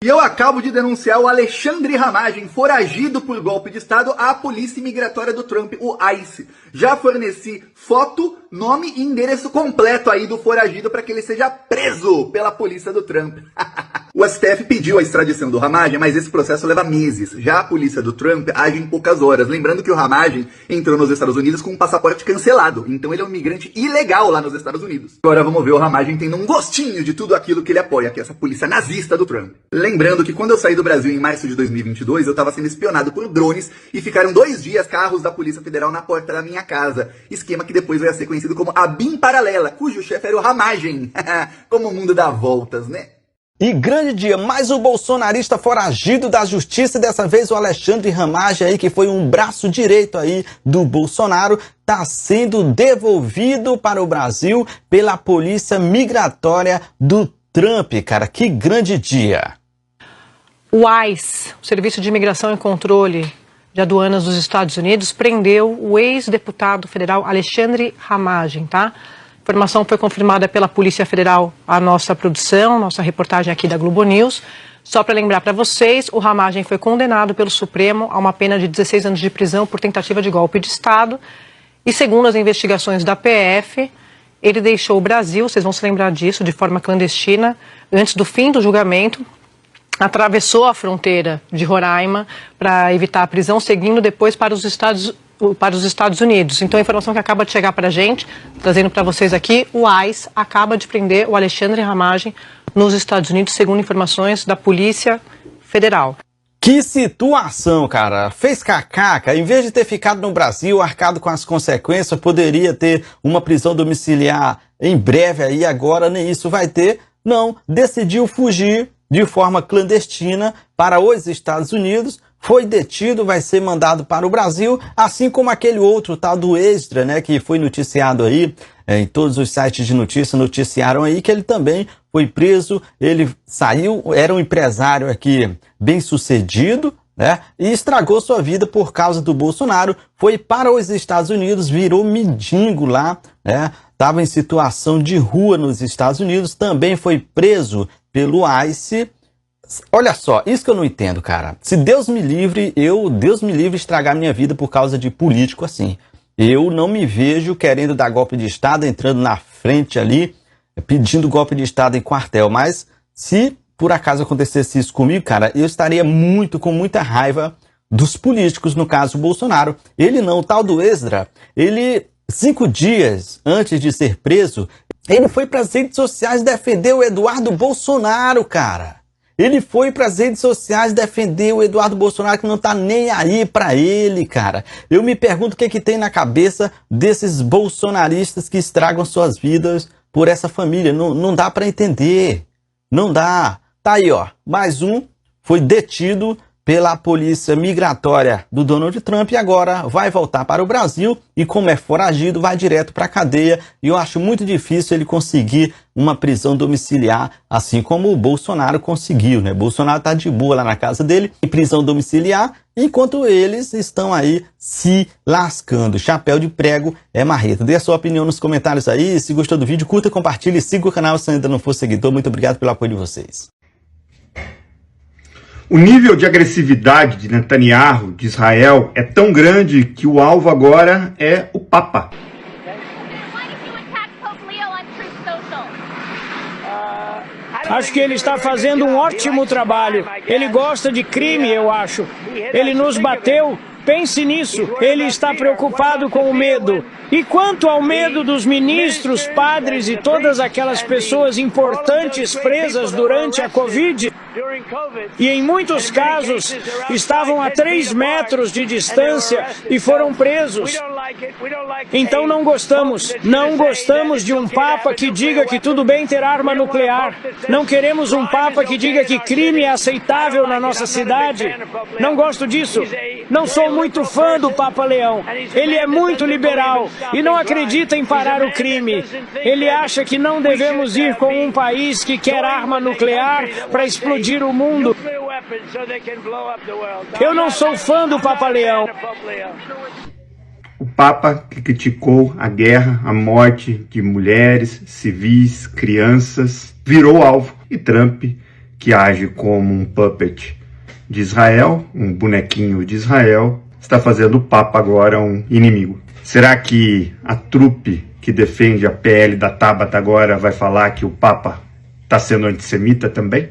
E eu acabo de denunciar o Alexandre Ramagem, foragido por golpe de Estado, à Polícia Imigratória do Trump, o ICE. Já forneci foto, nome e endereço completo aí do foragido para que ele seja preso pela polícia do Trump. O STF pediu a extradição do Ramagem, mas esse processo leva meses. Já a polícia do Trump age em poucas horas. Lembrando que o Ramagem entrou nos Estados Unidos com um passaporte cancelado. Então ele é um imigrante ilegal lá nos Estados Unidos. Agora vamos ver o Ramagem tendo um gostinho de tudo aquilo que ele apoia, que é essa polícia nazista do Trump. Lembrando que quando eu saí do Brasil em março de 2022, eu estava sendo espionado por drones e ficaram 2 dias carros da Polícia Federal na porta da minha casa. Esquema que depois vai ser conhecido como a BIM Paralela, cujo chefe era o Ramagem. Como o mundo dá voltas, né? E grande dia, mais um bolsonarista foragido da justiça, dessa vez o Alexandre Ramagem aí, que foi um braço direito aí do Bolsonaro, está sendo devolvido para o Brasil pela Polícia Migratória do Trump, cara, que grande dia. O ICE, o Serviço de Imigração e Controle de Aduanas dos Estados Unidos, prendeu o ex-deputado federal Alexandre Ramagem, tá? A informação foi confirmada pela Polícia Federal, a nossa produção, nossa reportagem aqui da Globo News. Só para lembrar para vocês, o Ramagem foi condenado pelo Supremo a uma pena de 16 anos de prisão por tentativa de golpe de Estado. E segundo as investigações da PF, ele deixou o Brasil, vocês vão se lembrar disso, de forma clandestina, antes do fim do julgamento. Atravessou a fronteira de Roraima para evitar a prisão, seguindo depois para os Estados Unidos. Então a informação que acaba de chegar para a gente, trazendo para vocês aqui, o ICE acaba de prender o Alexandre Ramagem nos Estados Unidos, segundo informações da Polícia Federal. Que situação, cara. Fez cacaca. Em vez de ter ficado no Brasil, arcado com as consequências, poderia ter uma prisão domiciliar em breve aí, agora nem isso vai ter. Não, decidiu fugir de forma clandestina para os Estados Unidos, foi detido, vai ser mandado para o Brasil, assim como aquele outro tal do Extra, né, que foi noticiado aí, em todos os sites de notícia noticiaram aí que ele também foi preso, ele saiu, era um empresário aqui bem sucedido, né, e estragou sua vida por causa do Bolsonaro, foi para os Estados Unidos, virou mendigo lá, né, estava em situação de rua nos Estados Unidos, também foi preso pelo ICE. Olha só, isso que eu não entendo, cara. Se Deus me livre, Deus me livre estragar minha vida por causa de político assim. Eu não me vejo querendo dar golpe de Estado, entrando na frente ali, pedindo golpe de Estado em quartel. Mas se por acaso acontecesse isso comigo, cara, eu estaria com muita raiva dos políticos, no caso o Bolsonaro. Ele não, o tal do Extra, ele, 5 dias antes de ser preso, ele foi para as redes sociais defender o Eduardo Bolsonaro, cara. Ele foi para as redes sociais defender o Eduardo Bolsonaro, que não tá nem aí para ele, cara. Eu me pergunto o que tem na cabeça desses bolsonaristas que estragam suas vidas por essa família. Não dá para entender. Não dá. Tá aí, ó. Mais um foi detido pela Polícia Migratória do Donald Trump e agora vai voltar para o Brasil e, como é foragido, vai direto para a cadeia. E eu acho muito difícil ele conseguir uma prisão domiciliar, assim como o Bolsonaro conseguiu, né? Bolsonaro tá de boa lá na casa dele, em prisão domiciliar, enquanto eles estão aí se lascando. Chapéu de prego é marreta. Dê a sua opinião nos comentários aí. Se gostou do vídeo, curta, compartilhe e siga o canal se ainda não for seguidor. Muito obrigado pelo apoio de vocês. O nível de agressividade de Netanyahu, de Israel, é tão grande que o alvo agora é o Papa. Acho que ele está fazendo um ótimo trabalho. Ele gosta de crime, eu acho. Ele nos bateu. Pense nisso. Ele está preocupado com o medo. E quanto ao medo dos ministros, padres e todas aquelas pessoas importantes presas durante a Covid, e em muitos casos estavam a 3 metros de distância e foram presos. Então não gostamos de um papa que diga que tudo bem ter arma nuclear. Não queremos um papa que diga que crime é aceitável na nossa cidade. Não gosto disso. Não sou muito fã do Papa Leão. Ele é muito liberal e não acredita em parar o crime. Ele acha que não devemos ir com um país que quer arma nuclear para explodir o mundo. Eu não sou fã do Papa Leão. O Papa que criticou a guerra, a morte de mulheres, civis, crianças, virou alvo. E Trump que age como um puppet de Israel, um bonequinho de Israel, está fazendo o Papa agora um inimigo. Será que a trupe que defende a PL da Tabata agora vai falar que o Papa está sendo antissemita também?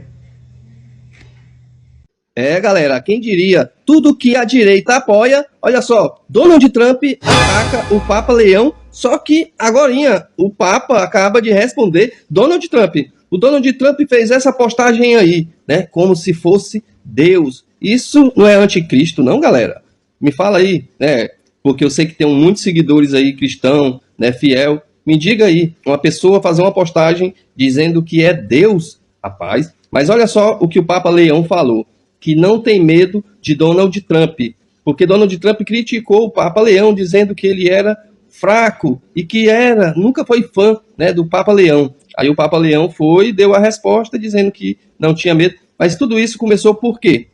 Galera, quem diria? Tudo que a direita apoia, olha só, Donald Trump ataca o Papa Leão, só que agorinha o Papa acaba de responder Donald Trump. O Donald Trump fez essa postagem aí, né, como se fosse Deus. Isso não é anticristo não, galera? Me fala aí, né, porque eu sei que tem muitos seguidores aí, cristão, né, fiel. Me diga aí, uma pessoa fazer uma postagem dizendo que é Deus, rapaz. Mas olha só o que o Papa Leão falou, que não tem medo de Donald Trump, porque Donald Trump criticou o Papa Leão, dizendo que ele era fraco e que nunca foi fã, né, do Papa Leão. Aí o Papa Leão deu a resposta dizendo que não tinha medo, mas tudo isso começou por quê?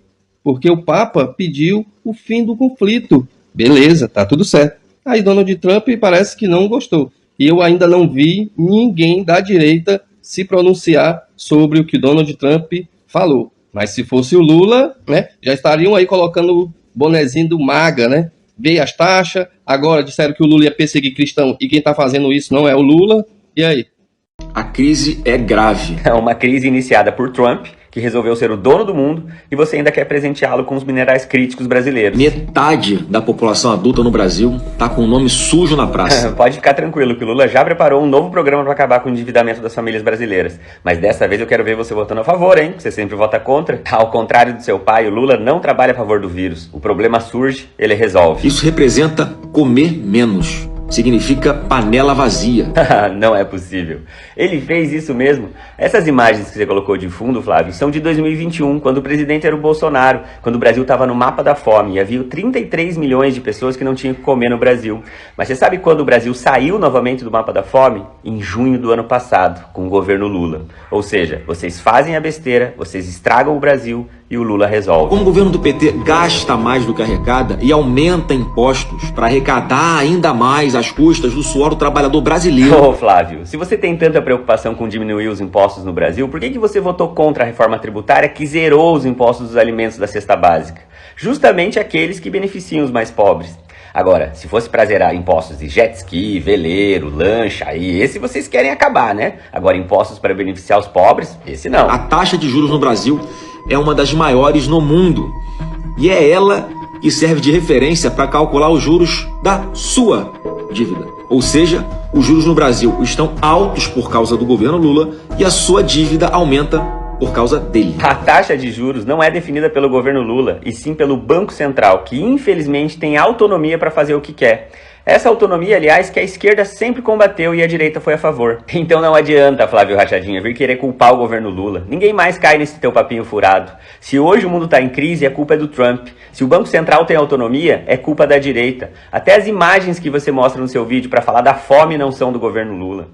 Porque o Papa pediu o fim do conflito. Beleza, tá tudo certo. Aí Donald Trump parece que não gostou. E eu ainda não vi ninguém da direita se pronunciar sobre o que Donald Trump falou. Mas se fosse o Lula, né, já estariam aí colocando o bonezinho do MAGA, né? Veio as taxas, agora disseram que o Lula ia perseguir cristão e quem está fazendo isso não é o Lula. E aí? A crise é grave. É uma crise iniciada por Trump, que resolveu ser o dono do mundo, e você ainda quer presenteá-lo com os minerais críticos brasileiros. Metade da população adulta no Brasil tá com o nome sujo na praça. Pode ficar tranquilo que o Lula já preparou um novo programa para acabar com o endividamento das famílias brasileiras. Mas dessa vez eu quero ver você votando a favor, hein? Você sempre vota contra. Ao contrário do seu pai, o Lula não trabalha a favor do vírus. O problema surge, ele resolve. Isso representa comer menos. Significa panela vazia. Não é possível. Ele fez isso mesmo. Essas imagens que você colocou de fundo, Flávio, são de 2021, quando o presidente era o Bolsonaro, quando o Brasil estava no mapa da fome e havia 33 milhões de pessoas que não tinham que comer no Brasil. Mas você sabe quando o Brasil saiu novamente do mapa da fome? Em junho do ano passado, com o governo Lula. Ou seja, vocês fazem a besteira, vocês estragam o Brasil e o Lula resolve. Como o governo do PT gasta mais do que arrecada e aumenta impostos para arrecadar ainda mais às custas do suor do trabalhador brasileiro. Ô Flávio, se você tem tanta preocupação com diminuir os impostos no Brasil, por que você votou contra a reforma tributária que zerou os impostos dos alimentos da cesta básica? Justamente aqueles que beneficiam os mais pobres. Agora, se fosse pra zerar impostos de jet ski, veleiro, lancha, aí esse vocês querem acabar, né? Agora, impostos para beneficiar os pobres, esse não. A taxa de juros no Brasil é uma das maiores no mundo. E é ela que serve de referência para calcular os juros da sua dívida. Ou seja, os juros no Brasil estão altos por causa do governo Lula e a sua dívida aumenta por causa dele. A taxa de juros não é definida pelo governo Lula, e sim pelo Banco Central, que infelizmente tem autonomia para fazer o que quer. Essa autonomia, aliás, que a esquerda sempre combateu e a direita foi a favor. Então não adianta, Flávio Rachadinha, vir querer culpar o governo Lula. Ninguém mais cai nesse teu papinho furado. Se hoje o mundo está em crise, a culpa é do Trump. Se o Banco Central tem autonomia, é culpa da direita. Até as imagens que você mostra no seu vídeo para falar da fome não são do governo Lula.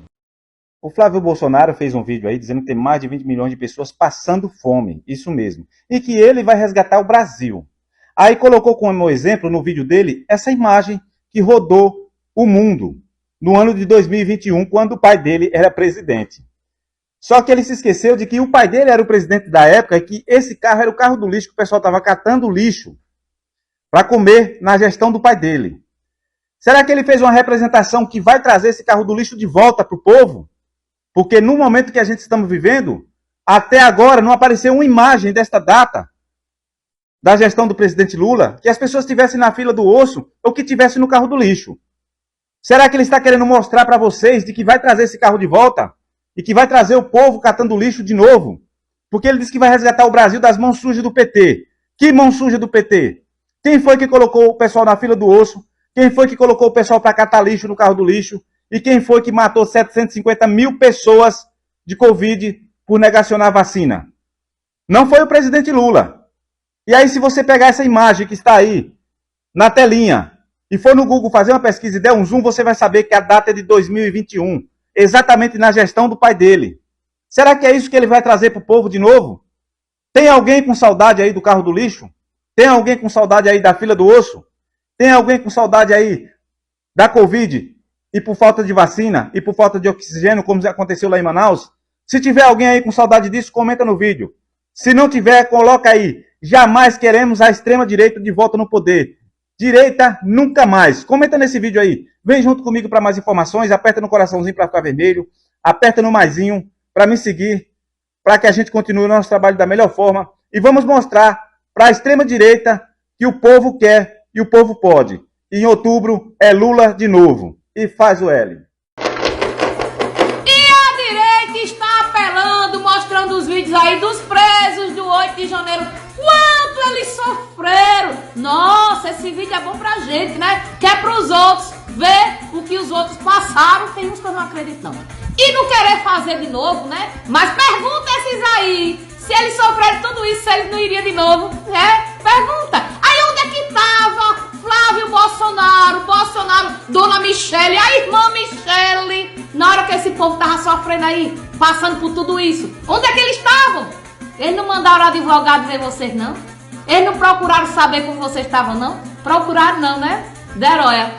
O Flávio Bolsonaro fez um vídeo aí dizendo que tem mais de 20 milhões de pessoas passando fome, isso mesmo, e que ele vai resgatar o Brasil. Aí colocou como exemplo no vídeo dele essa imagem que rodou o mundo no ano de 2021, quando o pai dele era presidente. Só que ele se esqueceu de que o pai dele era o presidente da época e que esse carro era o carro do lixo, que o pessoal estava catando lixo para comer na gestão do pai dele. Será que ele fez uma representação que vai trazer esse carro do lixo de volta para o povo? Porque no momento que a gente estamos vivendo, até agora não apareceu uma imagem desta data da gestão do presidente Lula, que as pessoas estivessem na fila do osso ou que estivessem no carro do lixo. Será que ele está querendo mostrar para vocês de que vai trazer esse carro de volta e que vai trazer o povo catando lixo de novo? Porque ele disse que vai resgatar o Brasil das mãos sujas do PT. Que mão suja do PT? Quem foi que colocou o pessoal na fila do osso? Quem foi que colocou o pessoal para catar lixo no carro do lixo? E quem foi que matou 750 mil pessoas de Covid por negacionar a vacina? Não foi o presidente Lula. E aí, se você pegar essa imagem que está aí na telinha e for no Google fazer uma pesquisa e der um zoom, você vai saber que a data é de 2021, exatamente na gestão do pai dele. Será que é isso que ele vai trazer para o povo de novo? Tem alguém com saudade aí do carro do lixo? Tem alguém com saudade aí da fila do osso? Tem alguém com saudade aí da Covid e por falta de vacina e por falta de oxigênio, como aconteceu lá em Manaus? Se tiver alguém aí com saudade disso, comenta no vídeo. Se não tiver, coloca aí. Jamais queremos a extrema-direita de volta no poder. Direita, nunca mais. Comenta nesse vídeo aí. Vem junto comigo para mais informações. Aperta no coraçãozinho para ficar vermelho. Aperta no maisinho para me seguir. Para que a gente continue o nosso trabalho da melhor forma. E vamos mostrar para a extrema-direita que o povo quer e o povo pode. E em outubro é Lula de novo. E faz o L. Mostrando os vídeos aí dos presos do 8 de janeiro. Quanto eles sofreram! Nossa, esse vídeo é bom pra gente, né? Que é pros outros ver o que os outros passaram. Tem uns que eu não acredito, não. E não querer fazer de novo, né? Mas pergunta esses aí, se eles sofreram tudo isso, se eles não iriam de novo, né? Pergunta. Aí onde é que tava Flávio Bolsonaro, Dona Michele, a irmã Michele, na hora que esse povo tava sofrendo aí, passando por tudo isso? Onde é que eles estavam? Eles não mandaram o advogado ver vocês, não? Eles não procuraram saber como vocês estavam, não? Procuraram não, né? Deram, olha,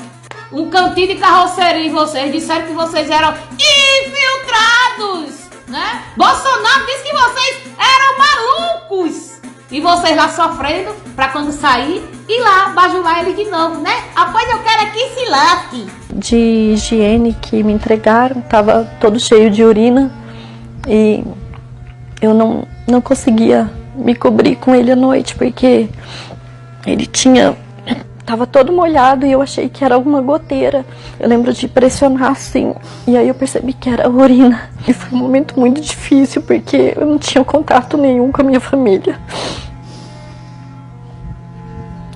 um cantinho de carroceria em vocês, disseram que vocês eram infiltrados, né? Bolsonaro disse que vocês eram malucos. E vocês lá sofrendo pra quando sair, ir lá bajular ele de novo, né? Após eu quero aqui se lasque. De higiene que me entregaram, tava todo cheio de urina e eu não conseguia me cobrir com ele à noite porque ele tava todo molhado e eu achei que era alguma goteira. Eu lembro de pressionar assim e aí eu percebi que era urina. E foi um momento muito difícil porque eu não tinha contato nenhum com a minha família.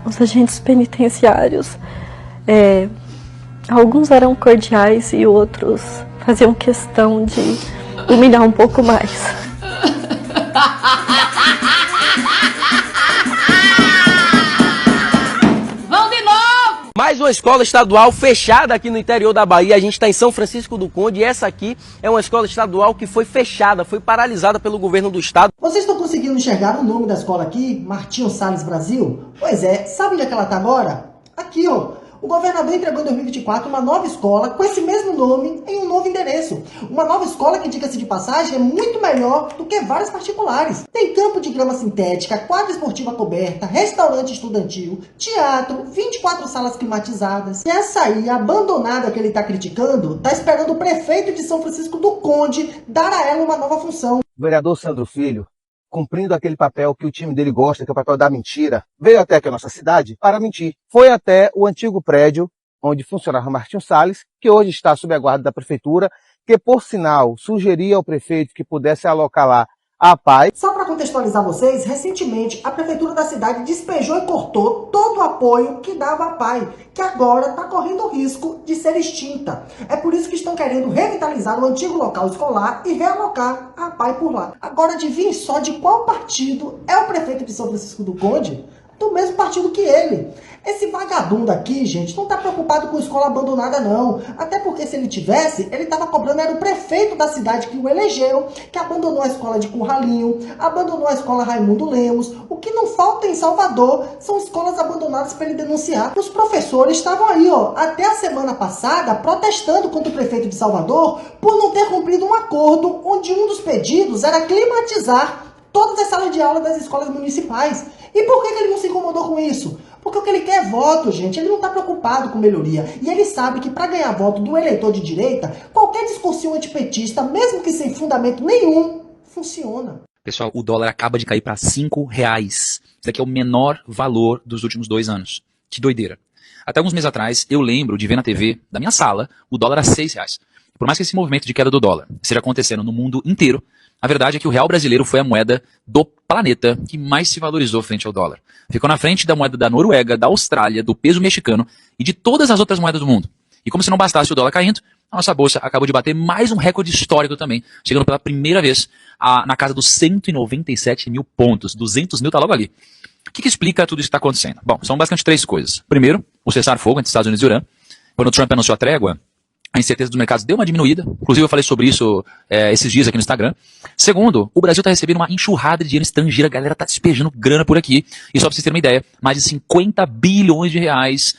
Os agentes penitenciários, alguns eram cordiais e outros faziam questão de humilhar um pouco mais. Mais uma escola estadual fechada aqui no interior da Bahia. A gente está em São Francisco do Conde e essa aqui é uma escola estadual que foi fechada, foi paralisada pelo governo do estado. Vocês estão conseguindo enxergar o nome da escola aqui? Martinho Salles Brasil? Pois é, sabe onde é que ela está agora? Aqui, ó. O governador entregou em 2024 uma nova escola com esse mesmo nome em um novo endereço. Uma nova escola que, diga-se de passagem, é muito melhor do que várias particulares. Tem campo de grama sintética, quadra esportiva coberta, restaurante estudantil, teatro, 24 salas climatizadas. E essa aí, abandonada que ele está criticando, está esperando o prefeito de São Francisco do Conde dar a ela uma nova função. O vereador Sandro Filho, cumprindo aquele papel que o time dele gosta, que é o papel da mentira, veio até aqui a nossa cidade para mentir. Foi até o antigo prédio onde funcionava Martinho Salles, que hoje está sob a guarda da prefeitura, que por sinal sugeria ao prefeito que pudesse alocar lá a PAI. Só para contextualizar vocês, recentemente a prefeitura da cidade despejou e cortou todo o apoio que dava a PAI, que agora está correndo o risco de ser extinta. É por isso que estão querendo revitalizar o antigo local escolar e realocar a PAI por lá. Agora adivinhe só de qual partido é o prefeito de São Francisco do Conde? Do mesmo partido que ele. Esse vagabundo aqui, gente, não tá preocupado com escola abandonada, não. Até porque se ele tivesse, ele tava cobrando, era o prefeito da cidade que o elegeu, que abandonou a escola de Curralinho, abandonou a escola Raimundo Lemos. O que não falta em Salvador são escolas abandonadas para ele denunciar. Os professores estavam aí, ó, até a semana passada, protestando contra o prefeito de Salvador por não ter cumprido um acordo onde um dos pedidos era climatizar todas as salas de aula das escolas municipais. E por que ele não se incomodou com isso? Porque o que ele quer é voto, gente. Ele não está preocupado com melhoria. E ele sabe que para ganhar voto do eleitor de direita, qualquer discursinho antipetista, mesmo que sem fundamento nenhum, funciona. Pessoal, o dólar acaba de cair para R$5. Isso aqui é o menor valor dos últimos 2 anos. Que doideira. Até alguns meses atrás, eu lembro de ver na TV, da minha sala, o dólar a R$6. Por mais que esse movimento de queda do dólar esteja acontecendo no mundo inteiro, a verdade é que o real brasileiro foi a moeda do planeta que mais se valorizou frente ao dólar. Ficou na frente da moeda da Noruega, da Austrália, do peso mexicano e de todas as outras moedas do mundo. E como se não bastasse o dólar caindo, a nossa bolsa acabou de bater mais um recorde histórico também, chegando pela primeira vez na casa dos 197 mil pontos. 200 mil tá logo ali. O que explica tudo isso que está acontecendo? Bom, são basicamente 3 coisas. Primeiro, o cessar-fogo entre Estados Unidos e Irã. Quando o Trump anunciou a trégua, a incerteza dos mercados deu uma diminuída. Inclusive eu falei sobre isso esses dias aqui no Instagram. Segundo, o Brasil está recebendo uma enxurrada de dinheiro estrangeiro. A galera está despejando grana por aqui. E só para vocês terem uma ideia, mais de 50 bilhões de reais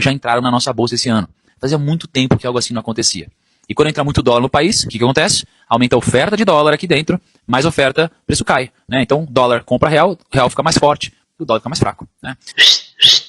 já entraram na nossa bolsa esse ano. Fazia muito tempo que algo assim não acontecia. E quando entra muito dólar no país, o que acontece? Aumenta a oferta de dólar aqui dentro, mais oferta, preço cai. Né? Então, dólar compra real, o real fica mais forte, o dólar fica mais fraco. Né?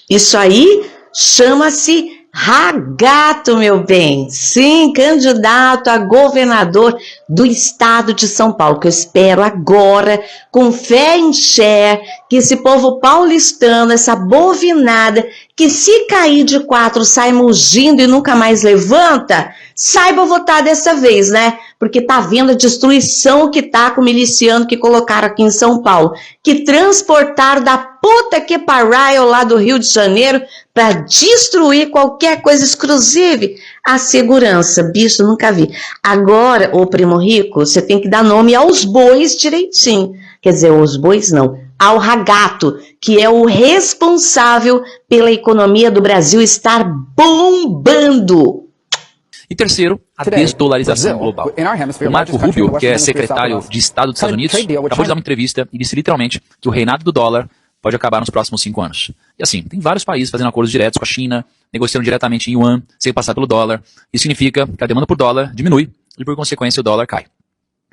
Isso aí chama-se Ragato, meu bem. Sim, candidato a governador do estado de São Paulo, que eu espero agora, com fé em Cher, que esse povo paulistano, essa bovinada, que se cair de 4 sai mugindo e nunca mais levanta, saiba votar dessa vez, né? Porque tá vendo a destruição que tá com o miliciano que colocaram aqui em São Paulo, que transportaram da puta que pariu lá do Rio de Janeiro para destruir qualquer coisa exclusiva. A segurança, bicho, nunca vi. Agora, ô primo rico, você tem que dar nome aos bois direitinho. Quer dizer, aos bois não, ao Ragato, que é o responsável pela economia do Brasil estar bombando. E terceiro, a desdolarização global. O Marco Rubio, que é secretário de Estado dos Estados Unidos, acabou de dar uma entrevista e disse literalmente que o reinado do dólar pode acabar nos próximos 5 anos. E assim, tem vários países fazendo acordos diretos com a China, negociando diretamente em yuan, sem passar pelo dólar. Isso significa que a demanda por dólar diminui e, por consequência, o dólar cai.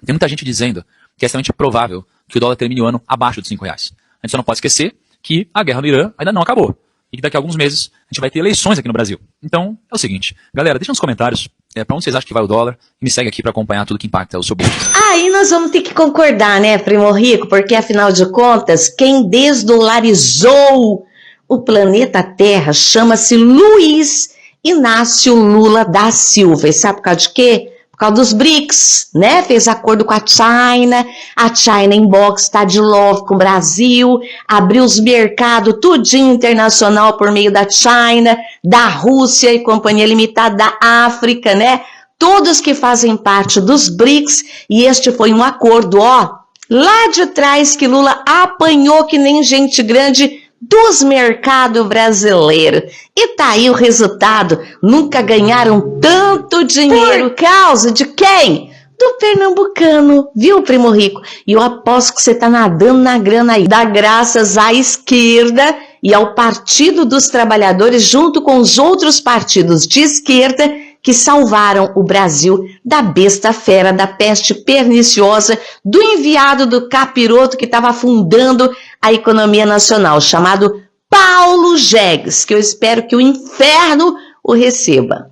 Tem muita gente dizendo que é extremamente provável que o dólar termine o ano abaixo de R$5. A gente só não pode esquecer que a guerra no Irã ainda não acabou. E que daqui a alguns meses a gente vai ter eleições aqui no Brasil. Então, é o seguinte, galera, deixa nos comentários pra onde vocês acham que vai o dólar e me segue aqui pra acompanhar tudo que impacta o seu bolso. Aí nós vamos ter que concordar, né, primo rico? Porque, afinal de contas, quem desdolarizou o planeta Terra chama-se Luiz Inácio Lula da Silva. E sabe por causa de quê? Por causa dos BRICS, né? Fez acordo com a China Inbox está de love com o Brasil, abriu os mercados tudinho internacional por meio da China, da Rússia e Companhia Limitada da África, né? Todos que fazem parte dos BRICS, e este foi um acordo, ó, lá de trás que Lula apanhou que nem gente grande dos mercados brasileiros. E tá aí o resultado. Nunca ganharam tanto dinheiro. Por causa de quem? Do pernambucano, viu, primo rico? E eu aposto que você tá nadando na grana aí. Dá graças à esquerda e ao Partido dos Trabalhadores, junto com os outros partidos de esquerda, que salvaram o Brasil da besta fera, da peste perniciosa, do enviado do capiroto que estava afundando a economia nacional, chamado Paulo Jegues, que eu espero que o inferno o receba.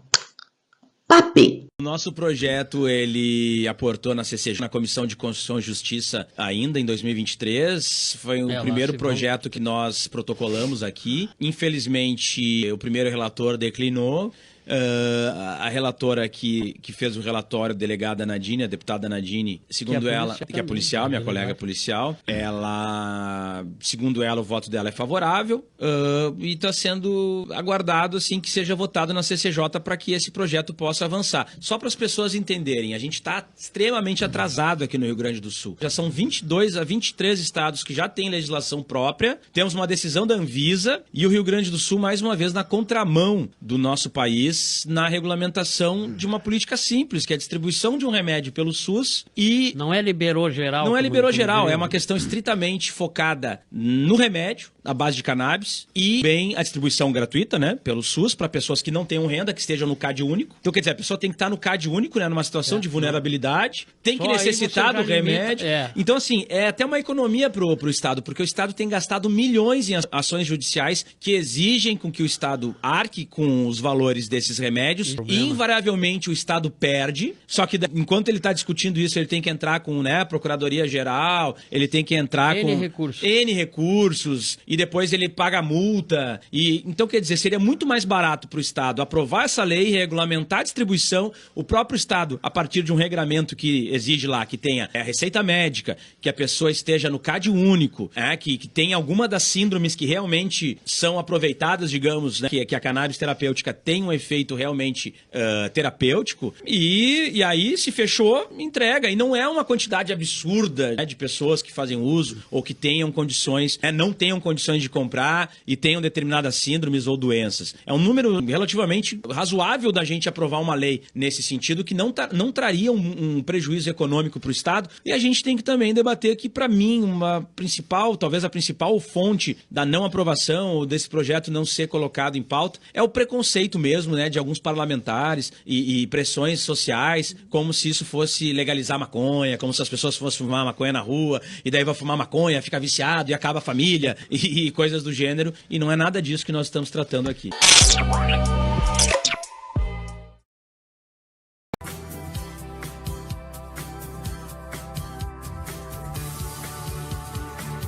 Papê. O nosso projeto, ele aportou na CCJ, na Comissão de Constituição e Justiça, ainda em 2023. Foi o primeiro projeto que nós protocolamos aqui. Infelizmente, o primeiro relator declinou. A relatora que fez o relatório, a delegada Nadine, a deputada Nadine, segundo ela, que é policial, minha colega policial, segundo ela, o voto dela é favorável e está sendo aguardado assim que seja votado na CCJ para que esse projeto possa avançar. Só para as pessoas entenderem, a gente está extremamente atrasado aqui no Rio Grande do Sul. Já são 22 a 23 estados que já têm legislação própria, temos uma decisão da Anvisa e o Rio Grande do Sul, mais uma vez, na contramão do nosso país, na regulamentação de uma política simples, que é a distribuição de um remédio pelo SUS e... Não é liberou geral. Não é liberou geral, é uma questão estritamente focada no remédio, à base de cannabis, e bem a distribuição gratuita, né, pelo SUS, para pessoas que não tenham renda, que estejam no CAD único. Então, quer dizer, a pessoa tem que estar no CAD único, né, numa situação de vulnerabilidade, tem que necessitar do remédio. Então, assim, é até uma economia pro Estado, porque o Estado tem gastado milhões em ações judiciais que exigem com que o Estado arque com os valores desses remédios, e invariavelmente o Estado perde, só que enquanto ele está discutindo isso, ele tem que entrar com, né, Procuradoria Geral, ele tem que entrar com N recursos, e depois ele paga a multa, e então, quer dizer, seria muito mais barato para o Estado aprovar essa lei, regulamentar a distribuição, o próprio Estado, a partir de um regramento que exige lá, que tenha a receita médica, que a pessoa esteja no CAD único, que tenha alguma das síndromes que realmente são aproveitadas, digamos, né, que a cannabis terapêutica tem um efeito realmente terapêutico, e aí se fechou, entrega, e não é uma quantidade absurda, né, de pessoas que fazem uso ou que tenham condições, não tenham condições de comprar e tenham determinadas síndromes ou doenças. É um número relativamente razoável da gente aprovar uma lei nesse sentido que não traria um prejuízo econômico para o Estado, e a gente tem que também debater que, para mim, talvez a principal fonte da não aprovação ou desse projeto não ser colocado em pauta é o preconceito mesmo, né, né, de alguns parlamentares e pressões sociais, como se isso fosse legalizar maconha, como se as pessoas fossem fumar maconha na rua, e daí vai fumar maconha, fica viciado e acaba a família, e coisas do gênero, e não é nada disso que nós estamos tratando aqui.